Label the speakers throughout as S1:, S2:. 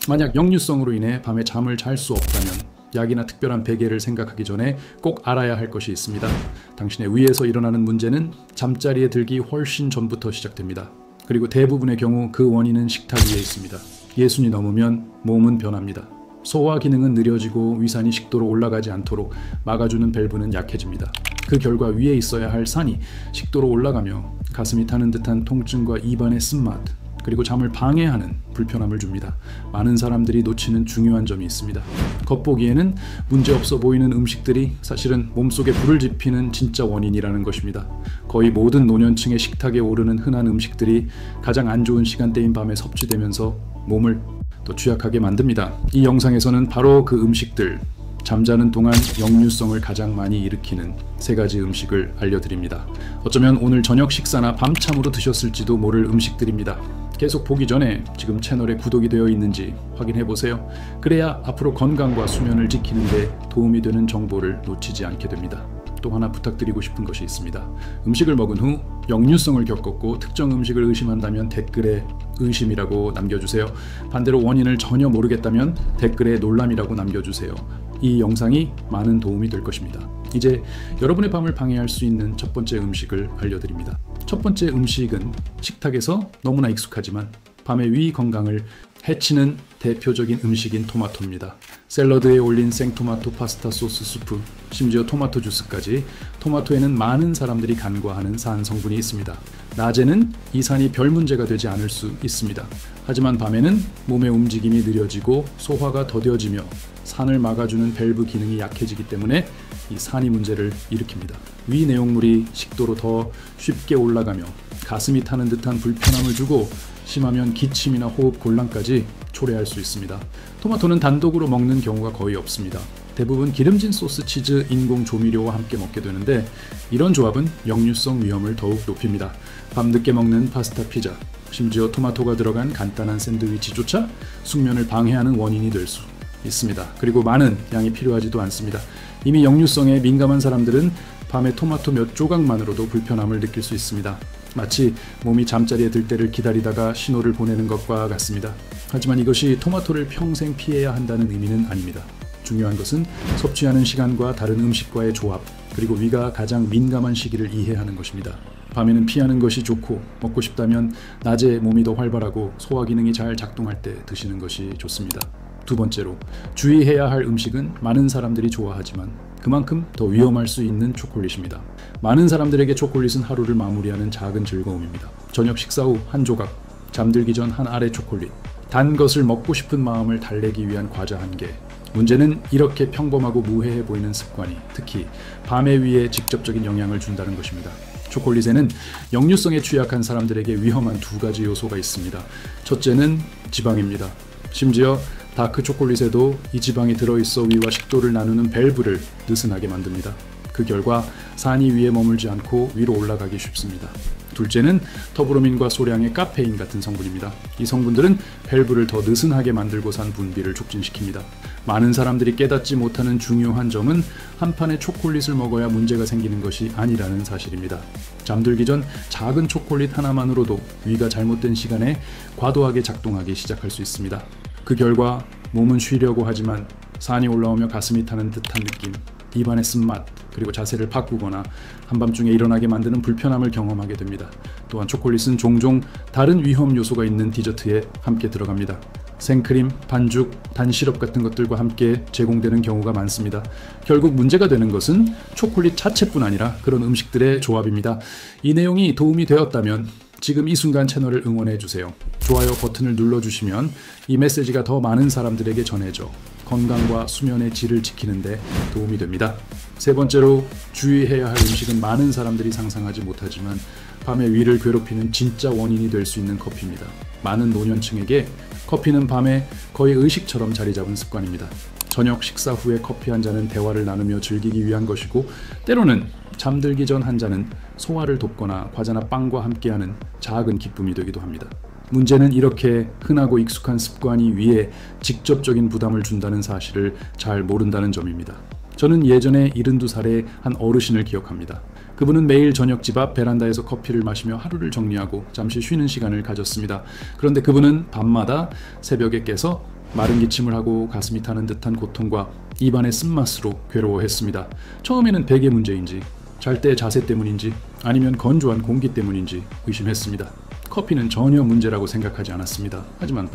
S1: 만약 역류성으로 인해 밤에 잠을 잘 수 없다면 약이나 특별한 베개를 생각하기 전에 꼭 알아야 할 것이 있습니다. 당신의 위에서 일어나는 문제는 잠자리에 들기 훨씬 전부터 시작됩니다. 그리고 대부분의 경우 그 원인은 식탁 위에 있습니다. 예순이 넘으면 몸은 변합니다. 소화 기능은 느려지고 위산이 식도로 올라가지 않도록 막아주는 밸브는 약해집니다. 그 결과 위에 있어야 할 산이 식도로 올라가며 가슴이 타는 듯한 통증과 입안의 쓴맛, 그리고 잠을 방해하는 불편함을 줍니다. 많은 사람들이 놓치는 중요한 점이 있습니다. 겉보기에는 문제없어 보이는 음식들이 사실은 몸속에 불을 지피는 진짜 원인이라는 것입니다. 거의 모든 노년층의 식탁에 오르는 흔한 음식들이 가장 안 좋은 시간대인 밤에 섭취되면서 몸을 더 취약하게 만듭니다. 이 영상에서는 바로 그 음식들, 잠자는 동안 역류성을 가장 많이 일으키는 3가지 음식을 알려드립니다. 어쩌면 오늘 저녁 식사나 밤참으로 드셨을지도 모를 음식들입니다. 계속 보기 전에 지금 채널에 구독이 되어 있는지 확인해 보세요. 그래야 앞으로 건강과 수면을 지키는 데 도움이 되는 정보를 놓치지 않게 됩니다. 또 하나 부탁드리고 싶은 것이 있습니다. 음식을 먹은 후 역류성을 겪었고 특정 음식을 의심한다면 댓글에 의심이라고 남겨주세요. 반대로 원인을 전혀 모르겠다면 댓글에 놀람이라고 남겨주세요. 이 영상이 많은 도움이 될 것입니다. 이제 여러분의 밤을 방해할 수 있는 첫 번째 음식을 알려드립니다. 첫 번째 음식은 식탁에서 너무나 익숙하지만 밤의 위 건강을 해치는 대표적인 음식인 토마토입니다. 샐러드에 올린 생토마토 파스타 소스 수프, 심지어 토마토 주스까지 토마토에는 많은 사람들이 간과하는 산 성분이 있습니다. 낮에는 이 산이 별 문제가 되지 않을 수 있습니다. 하지만 밤에는 몸의 움직임이 느려지고 소화가 더뎌지며 산을 막아주는 밸브 기능이 약해지기 때문에 이 산이 문제를 일으킵니다. 위 내용물이 식도로 더 쉽게 올라가며 가슴이 타는 듯한 불편함을 주고 심하면 기침이나 호흡 곤란까지 초래할 수 있습니다. 토마토는 단독으로 먹는 경우가 거의 없습니다. 대부분 기름진 소스, 치즈, 인공 조미료와 함께 먹게 되는데 이런 조합은 역류성 위험을 더욱 높입니다. 밤늦게 먹는 파스타, 피자, 심지어 토마토가 들어간 간단한 샌드위치조차 숙면을 방해하는 원인이 될 수 있습니다. 그리고 많은 양이 필요하지도 않습니다. 이미 역류성에 민감한 사람들은 밤에 토마토 몇 조각만으로도 불편함을 느낄 수 있습니다. 마치 몸이 잠자리에 들 때를 기다리다가 신호를 보내는 것과 같습니다. 하지만 이것이 토마토를 평생 피해야 한다는 의미는 아닙니다. 중요한 것은 섭취하는 시간과 다른 음식과의 조합, 그리고 위가 가장 민감한 시기를 이해하는 것입니다. 밤에는 피하는 것이 좋고 먹고 싶다면 낮에 몸이 더 활발하고 소화 기능이 잘 작동할 때 드시는 것이 좋습니다. 두 번째로 주의해야 할 음식은 많은 사람들이 좋아하지만 그만큼 더 위험할 수 있는 초콜릿입니다. 많은 사람들에게 초콜릿은 하루를 마무리하는 작은 즐거움입니다. 저녁 식사 후 한 조각, 잠들기 전 한 알의 초콜릿, 단 것을 먹고 싶은 마음을 달래기 위한 과자 한 개. 문제는 이렇게 평범하고 무해해 보이는 습관이 특히 밤의 위에 직접적인 영향을 준다는 것입니다. 초콜릿에는 역류성에 취약한 사람들에게 위험한 2가지 요소가 있습니다. 첫째는 지방입니다. 심지어 다크 초콜릿에도 이 지방이 들어있어 위와 식도를 나누는 밸브를 느슨하게 만듭니다. 그 결과 산이 위에 머물지 않고 위로 올라가기 쉽습니다. 둘째는 터부로민과 소량의 카페인 같은 성분입니다. 이 성분들은 밸브를 더 느슨하게 만들고 산 분비를 촉진시킵니다. 많은 사람들이 깨닫지 못하는 중요한 점은 한 판의 초콜릿을 먹어야 문제가 생기는 것이 아니라는 사실입니다. 잠들기 전 작은 초콜릿 하나만으로도 위가 잘못된 시간에 과도하게 작동하기 시작할 수 있습니다. 그 결과 몸은 쉬려고 하지만 산이 올라오며 가슴이 타는 듯한 느낌, 입안의 쓴맛, 그리고 자세를 바꾸거나 한밤중에 일어나게 만드는 불편함을 경험하게 됩니다. 또한 초콜릿은 종종 다른 위험 요소가 있는 디저트에 함께 들어갑니다. 생크림, 반죽, 단시럽 같은 것들과 함께 제공되는 경우가 많습니다. 결국 문제가 되는 것은 초콜릿 자체뿐 아니라 그런 음식들의 조합입니다. 이 내용이 도움이 되었다면 지금 이 순간 채널을 응원해주세요. 좋아요 버튼을 눌러주시면 이 메시지가 더 많은 사람들에게 전해져 건강과 수면의 질을 지키는 데 도움이 됩니다. 세 번째로 주의해야 할 음식은 많은 사람들이 상상하지 못하지만 밤에 위를 괴롭히는 진짜 원인이 될 수 있는 커피입니다. 많은 노년층에게 커피는 밤에 거의 의식처럼 자리 잡은 습관입니다. 저녁 식사 후에 커피 한 잔은 대화를 나누며 즐기기 위한 것이고 때로는 잠들기 전 한 잔은 소화를 돕거나 과자나 빵과 함께하는 작은 기쁨이 되기도 합니다. 문제는 이렇게 흔하고 익숙한 습관이 위에 직접적인 부담을 준다는 사실을 잘 모른다는 점입니다. 저는 예전에 72살의 한 어르신을 기억합니다. 그분은 매일 저녁 집 앞 베란다에서 커피를 마시며 하루를 정리하고 잠시 쉬는 시간을 가졌습니다. 그런데 그분은 밤마다 새벽에 깨서 마른 기침을 하고 가슴이 타는 듯한 고통과 입안의 쓴맛으로 괴로워했습니다. 처음에는 베개 문제인지, 잘 때 자세 때문인지, 아니면 건조한 공기 때문인지 의심했습니다. 커피는 전혀 문제라고 생각하지 않았습니다. 하지만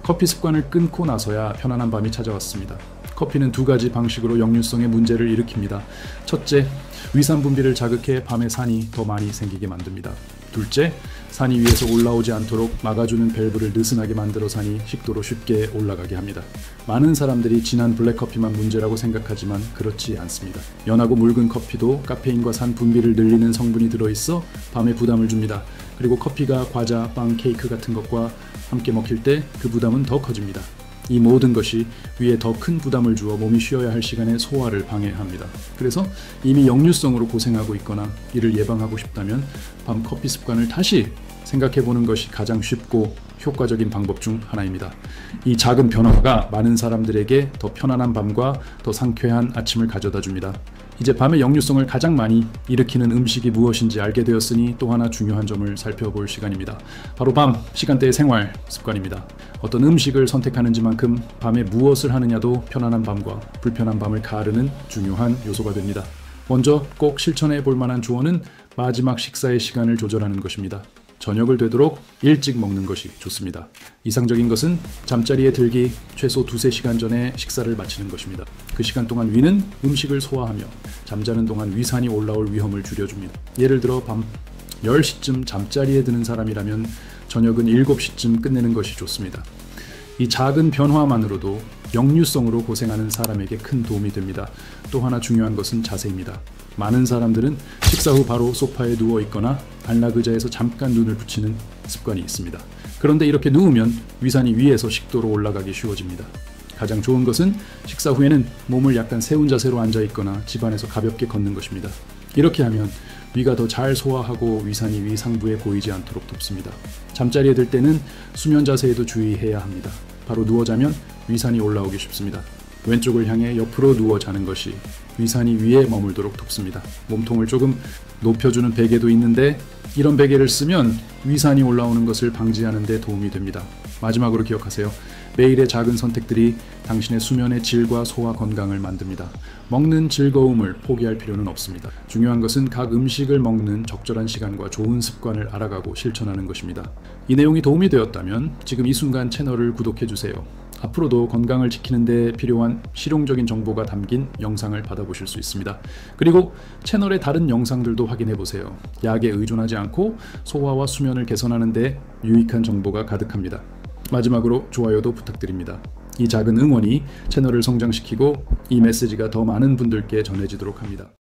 S1: 커피 습관을 끊고 나서야 편안한 밤이 찾아왔습니다. 커피는 두 가지 방식으로 역류성의 문제를 일으킵니다. 첫째, 위산 분비를 자극해 밤에 산이 더 많이 생기게 만듭니다. 둘째, 산이 위에서 올라오지 않도록 막아주는 밸브를 느슨하게 만들어 산이 식도로 쉽게 올라가게 합니다. 많은 사람들이 진한 블랙커피만 문제라고 생각하지만 그렇지 않습니다. 연하고 묽은 커피도 카페인과 산 분비를 늘리는 성분이 들어있어 밤에 부담을 줍니다. 그리고 커피가 과자, 빵, 케이크 같은 것과 함께 먹힐 때 그 부담은 더 커집니다. 이 모든 것이 위에 더 큰 부담을 주어 몸이 쉬어야 할 시간에 소화를 방해합니다. 그래서 이미 역류성으로 고생하고 있거나 이를 예방하고 싶다면 밤 커피 습관을 다시 생각해보는 것이 가장 쉽고 효과적인 방법 중 하나입니다. 이 작은 변화가 많은 사람들에게 더 편안한 밤과 더 상쾌한 아침을 가져다 줍니다. 이제 밤의 역류성을 가장 많이 일으키는 음식이 무엇인지 알게 되었으니 또 하나 중요한 점을 살펴볼 시간입니다. 바로 밤 시간대의 생활 습관입니다. 어떤 음식을 선택하는지만큼 밤에 무엇을 하느냐도 편안한 밤과 불편한 밤을 가르는 중요한 요소가 됩니다. 먼저 꼭 실천해 볼 만한 조언은 마지막 식사의 시간을 조절하는 것입니다. 저녁을 되도록 일찍 먹는 것이 좋습니다. 이상적인 것은 잠자리에 들기 최소 2-3시간 전에 식사를 마치는 것입니다. 그 시간 동안 위는 음식을 소화하며 잠자는 동안 위산이 올라올 위험을 줄여줍니다. 예를 들어 밤 10시쯤 잠자리에 드는 사람이라면 저녁은 7시쯤 끝내는 것이 좋습니다. 이 작은 변화만으로도 역류성으로 고생하는 사람에게 큰 도움이 됩니다. 또 하나 중요한 것은 자세입니다. 많은 사람들은 식사 후 바로 소파에 누워 있거나 안락 의자에서 잠깐 눈을 붙이는 습관이 있습니다. 그런데 이렇게 누우면 위산이 위에서 식도로 올라가기 쉬워집니다. 가장 좋은 것은 식사 후에는 몸을 약간 세운 자세로 앉아 있거나 집안에서 가볍게 걷는 것입니다. 이렇게 하면 위가 더 잘 소화하고 위산이 위 상부에 고이지 않도록 돕습니다. 잠자리에 들 때는 수면 자세에도 주의해야 합니다. 바로 누워 자면 위산이 올라오기 쉽습니다. 왼쪽을 향해 옆으로 누워 자는 것이 위산이 위에 머물도록 돕습니다. 몸통을 조금 높여주는 베개도 있는데 이런 베개를 쓰면 위산이 올라오는 것을 방지하는 데 도움이 됩니다. 마지막으로 기억하세요. 매일의 작은 선택들이 당신의 수면의 질과 소화 건강을 만듭니다. 먹는 즐거움을 포기할 필요는 없습니다. 중요한 것은 각 음식을 먹는 적절한 시간과 좋은 습관을 알아가고 실천하는 것입니다. 이 내용이 도움이 되었다면 지금 이 순간 채널을 구독해 주세요. 앞으로도 건강을 지키는 데 필요한 실용적인 정보가 담긴 영상을 받아보실 수 있습니다. 그리고 채널의 다른 영상들도 확인해 보세요. 약에 의존하지 않고 소화와 수면을 개선하는 데 유익한 정보가 가득합니다. 마지막으로 좋아요도 부탁드립니다. 이 작은 응원이 채널을 성장시키고 이 메시지가 더 많은 분들께 전해지도록 합니다.